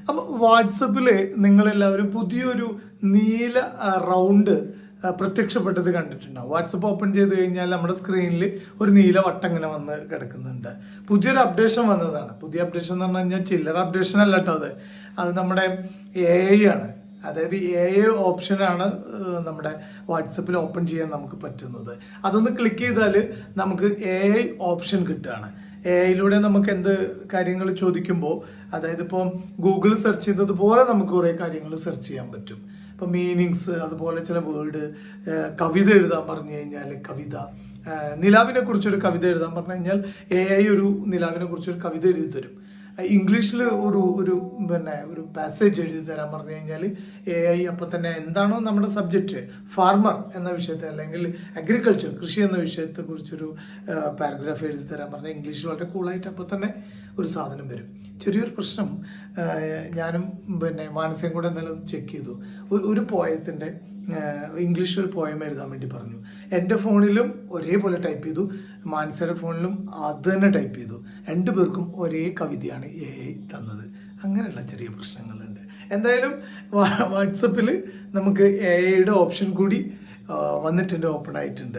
അപ്പോൾ വാട്സപ്പിൽ നിങ്ങളെല്ലാവരും പുതിയൊരു നീല റൗണ്ട് പ്രത്യക്ഷപ്പെട്ടത് കണ്ടിട്ടുണ്ടാവും. വാട്സപ്പ് ഓപ്പൺ ചെയ്ത് കഴിഞ്ഞാൽ നമ്മുടെ സ്ക്രീനിൽ ഒരു നീല വട്ടം ഇങ്ങനെ വന്ന് കിടക്കുന്നുണ്ട്. പുതിയൊരു അപ്ഡേഷൻ വന്നതാണ്. പുതിയ അപ്ഡേഷൻ എന്ന് പറഞ്ഞു കഴിഞ്ഞാൽ ചില്ലറ അപ്ഡേഷൻ അല്ല കേട്ടോ. അത് നമ്മുടെ AI ആണ്. അതായത് AI ഓപ്ഷനാണ് നമ്മുടെ വാട്സപ്പിൽ ഓപ്പൺ ചെയ്യാൻ നമുക്ക് പറ്റുന്നത്. അതൊന്ന് ക്ലിക്ക് ചെയ്താൽ നമുക്ക് AI ഓപ്ഷൻ കിട്ടുകയാണ്. AI നമുക്ക് എന്ത് കാര്യങ്ങൾ ചോദിക്കുമ്പോൾ, അതായത് ഇപ്പോൾ ഗൂഗിൾ സെർച്ച് ചെയ്യുന്നത് പോലെ നമുക്ക് കുറേ കാര്യങ്ങൾ സെർച്ച് ചെയ്യാൻ പറ്റും. ഇപ്പോൾ മീനിങ്സ്, അതുപോലെ ചില വേർഡ്, കവിത എഴുതാൻ പറഞ്ഞു കഴിഞ്ഞാൽ കവിത, നിലാവിനെ കുറിച്ചൊരു കവിത എഴുതാൻ പറഞ്ഞു കഴിഞ്ഞാൽ AI ഒരു നിലാവിനെ കുറിച്ചൊരു കവിത എഴുതി തരും. ഇംഗ്ലീഷിൽ ഒരു പാസേജ് എഴുതി തരാൻ പറഞ്ഞു കഴിഞ്ഞാൽ AI അപ്പം തന്നെ എന്താണോ നമ്മുടെ സബ്ജക്റ്റ്, ഫാർമർ എന്ന വിഷയത്തെ അല്ലെങ്കിൽ അഗ്രികൾച്ചർ, കൃഷി എന്ന വിഷയത്തെ കുറിച്ചൊരു പാരഗ്രാഫ് എഴുതി തരാൻ പറഞ്ഞാൽ ഇംഗ്ലീഷിൽ വളരെ കൂളായിട്ട് അപ്പം തന്നെ ഒരു സാധനം വരും. ചെറിയൊരു പ്രശ്നം, ഞാനും മാനസയും കൂടെ എന്തായാലും ചെക്ക് ചെയ്തു. ഒരു പോയത്തിൻ്റെ ഇംഗ്ലീഷിൽ ഒരു പോയം എഴുതാൻ വേണ്ടി പറഞ്ഞു. എൻ്റെ ഫോണിലും ഒരേപോലെ ടൈപ്പ് ചെയ്തു, മാനസയുടെ ഫോണിലും അത് തന്നെ ടൈപ്പ് ചെയ്തു. രണ്ടുപേർക്കും ഒരേ കവിതയാണ് AI തന്നത്. അങ്ങനെയുള്ള ചെറിയ പ്രശ്നങ്ങളുണ്ട്. എന്തായാലും വാട്സപ്പിൽ നമുക്ക് AI ഓപ്ഷൻ കൂടി വന്നിട്ടുണ്ട്, ഓപ്പൺ ആയിട്ടുണ്ട്.